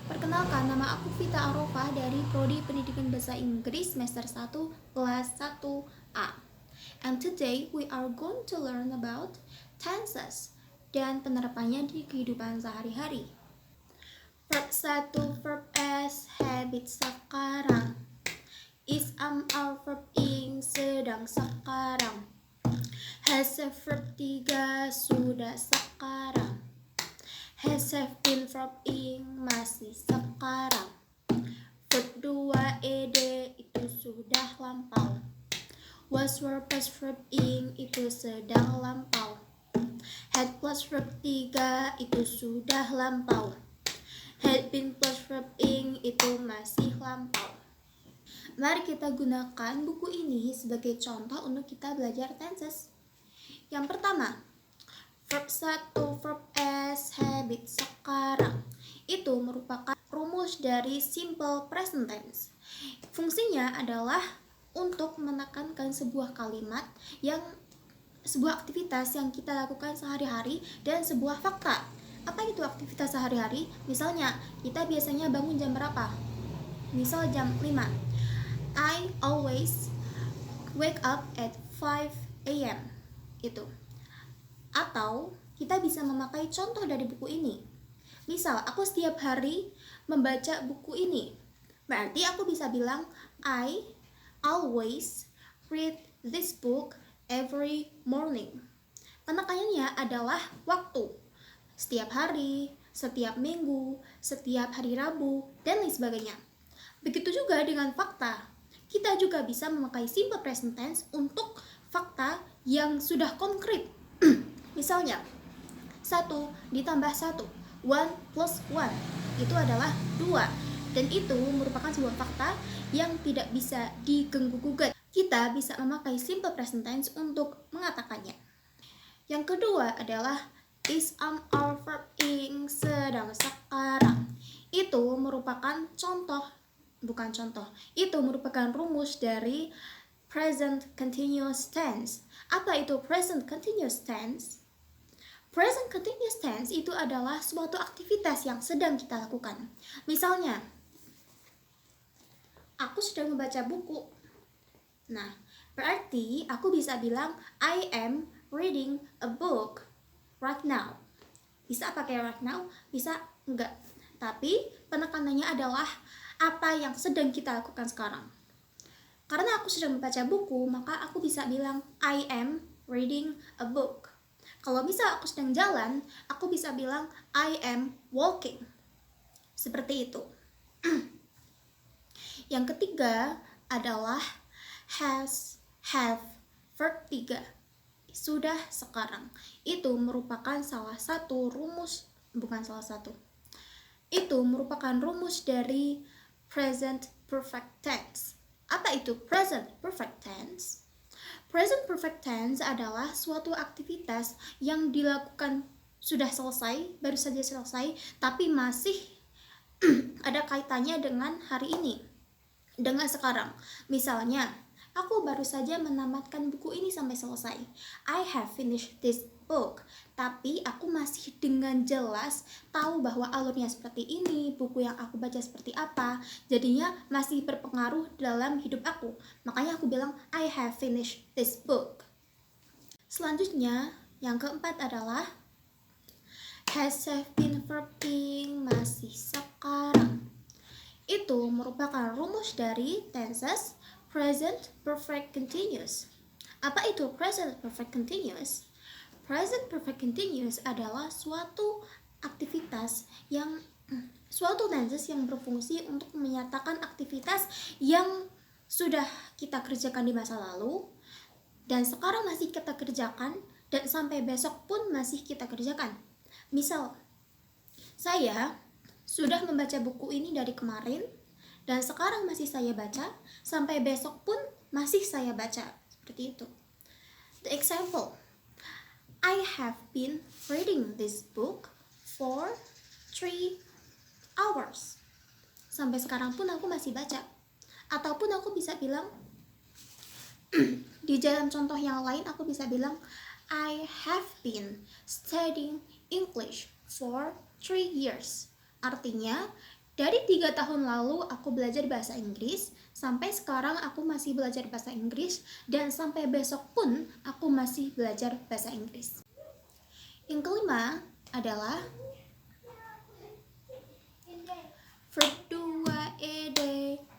Perkenalkan, nama aku Vita Arofah dari Prodi Pendidikan Bahasa Inggris semester 1 kelas 1A. And today we are going to learn about tenses dan penerapannya di kehidupan sehari-hari. Verb 1, verb S, habit sekarang. Is our verb ing, sedang sekarang. Has a verb 3, sudah sekarang. Has have been verb ing, masih sekarang. Verb 2 ed itu sudah lampau. Was were plus verb ing itu sedang lampau. Had plus verb 3 itu sudah lampau. Had been plus verb ing itu masih lampau. Mari kita gunakan buku ini sebagai contoh untuk kita belajar tenses. Yang pertama, verb 1, verb S, habit sekarang. Itu merupakan rumus dari simple present tense. Fungsinya adalah untuk menekankan sebuah kalimat sebuah aktivitas yang kita lakukan sehari-hari dan sebuah fakta. Apa itu aktivitas sehari-hari? Misalnya, kita biasanya bangun jam berapa? Misal jam 5. I always wake up at 5 a.m. Itu. Atau kita bisa memakai contoh dari buku ini. Misal, aku setiap hari membaca buku ini. Berarti aku bisa bilang, I always read this book every morning. Penekanannya adalah waktu. Setiap hari, setiap minggu, setiap hari Rabu, dan lain sebagainya. Begitu juga dengan fakta. Kita juga bisa memakai simple present tense untuk fakta yang sudah konkret. Misalnya, 1 ditambah 1, 1 plus 1, itu adalah 2. Dan itu merupakan sebuah fakta yang tidak bisa diganggu-gugat. Kita bisa memakai simple present tense untuk mengatakannya. Yang kedua adalah is our verb ing, sedang sekarang. Itu merupakan itu merupakan rumus dari present continuous tense. Apa itu present continuous tense? Present continuous tense itu adalah suatu aktivitas yang sedang kita lakukan. Misalnya, aku sedang membaca buku. Nah, berarti aku bisa bilang I am reading a book right now. Bisa pakai right now, bisa enggak. Tapi penekanannya adalah apa yang sedang kita lakukan sekarang. Karena aku sedang membaca buku, maka aku bisa bilang I am reading a book. Kalau misal aku sedang jalan, aku bisa bilang I am walking. Seperti itu. Yang ketiga adalah has, have, verb 3. Sudah sekarang. Itu merupakan Itu merupakan rumus dari present perfect tense. Apa itu present perfect tense? Present perfect tense adalah suatu aktivitas yang dilakukan sudah selesai, baru saja selesai, tapi masih ada kaitannya dengan hari ini, dengan sekarang. Misalnya, aku baru saja menamatkan buku ini sampai selesai. I have finished this book. Tapi aku masih dengan jelas tahu bahwa alurnya seperti ini, buku yang aku baca seperti apa. Jadinya masih berpengaruh dalam hidup aku. Makanya aku bilang I have finished this book. Selanjutnya, yang keempat adalah has have been verb ing, masih sekarang. Itu merupakan rumus dari tenses present perfect continuous. Apa itu present perfect continuous? Present perfect continuous adalah suatu tenses yang berfungsi untuk menyatakan aktivitas yang sudah kita kerjakan di masa lalu dan sekarang masih kita kerjakan dan sampai besok pun masih kita kerjakan. Misal, saya sudah membaca buku ini dari kemarin dan sekarang masih saya baca, sampai besok pun masih saya baca. Seperti itu. The example, I have been reading this book for 3 hours. Sampai sekarang pun aku masih baca. Ataupun aku bisa bilang, di dalam contoh yang lain aku bisa bilang, I have been studying English for 3 years. Artinya, Dari 3 tahun lalu aku belajar bahasa Inggris, sampai sekarang aku masih belajar bahasa Inggris, dan sampai besok pun aku masih belajar bahasa Inggris. Yang kelima adalah verb 2 ed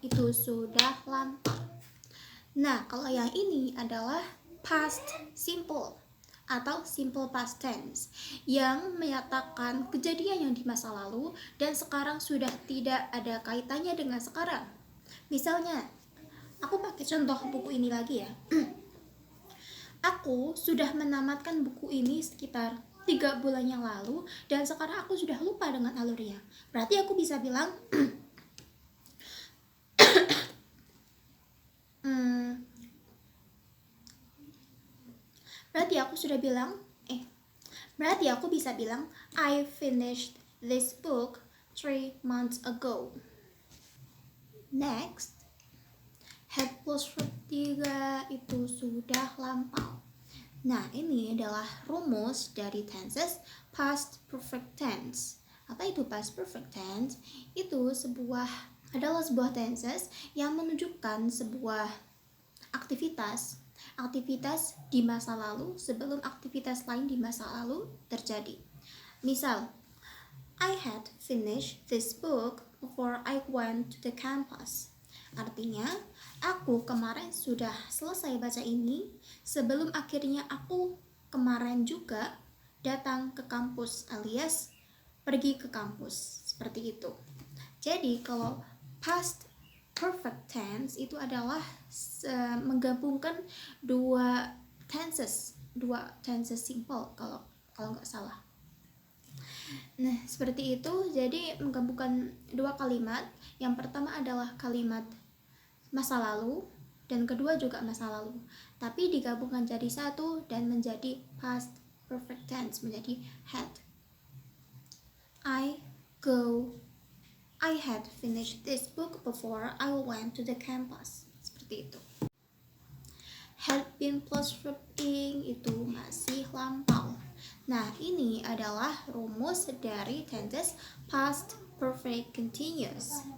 itu sudah lampau. Nah, kalau yang ini adalah past simple atau simple past tense yang menyatakan kejadian yang di masa lalu dan sekarang sudah tidak ada kaitannya dengan sekarang. Misalnya, aku pakai contoh buku ini lagi ya. Aku sudah menamatkan buku ini sekitar 3 bulan yang lalu dan sekarang aku sudah lupa dengan alurnya. Berarti aku bisa bilang Berarti aku bisa bilang I finished this book 3 months ago. Next, had plus verb 3 itu sudah lampau. Nah, ini adalah rumus dari tenses past perfect tense. Apa itu past perfect tense? Itu adalah sebuah tenses yang menunjukkan sebuah aktivitas di masa lalu sebelum aktivitas lain di masa lalu terjadi. Misal, I had finished this book before I went to the campus. Artinya, aku kemarin sudah selesai baca ini sebelum akhirnya aku kemarin juga datang ke kampus alias pergi ke kampus. Seperti itu. Jadi, kalau past perfect tense itu adalah menggabungkan dua tenses simple kalau nggak salah. Nah, seperti itu. Jadi menggabungkan dua kalimat. Yang pertama adalah kalimat masa lalu dan kedua juga masa lalu, tapi digabungkan jadi satu dan menjadi past perfect tense, menjadi had. I had finished this book before I went to the campus. Seperti itu. Had been plus verb ing itu masih lampau. Nah, ini adalah rumus dari tenses past perfect continuous.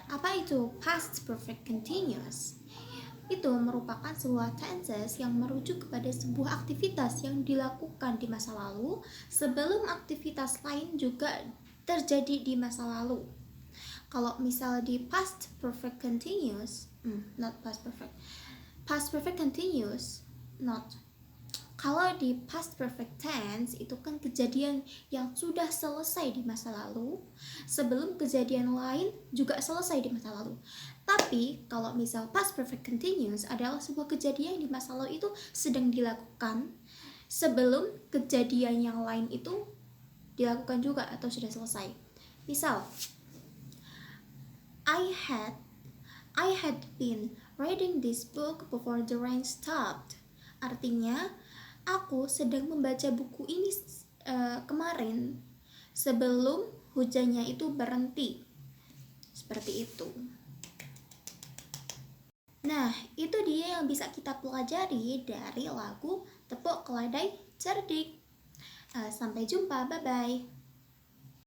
Apa itu past perfect continuous? Itu merupakan sebuah tenses yang merujuk kepada sebuah aktivitas yang dilakukan di masa lalu sebelum aktivitas lain juga terjadi di masa lalu. Kalau misal di past perfect continuous, past perfect continuous, kalau di past perfect tense itu kan kejadian yang sudah selesai di masa lalu sebelum kejadian lain juga selesai di masa lalu. Tapi kalau misal past perfect continuous adalah sebuah kejadian di masa lalu itu sedang dilakukan sebelum kejadian yang lain itu dilakukan juga atau sudah selesai. Misal, I had been reading this book before the rain stopped. Artinya, aku sedang membaca buku ini kemarin sebelum hujannya itu berhenti. Seperti itu. Nah, itu dia yang bisa kita pelajari dari lagu Tepuk Keledai Cerdik. Sampai jumpa, bye-bye.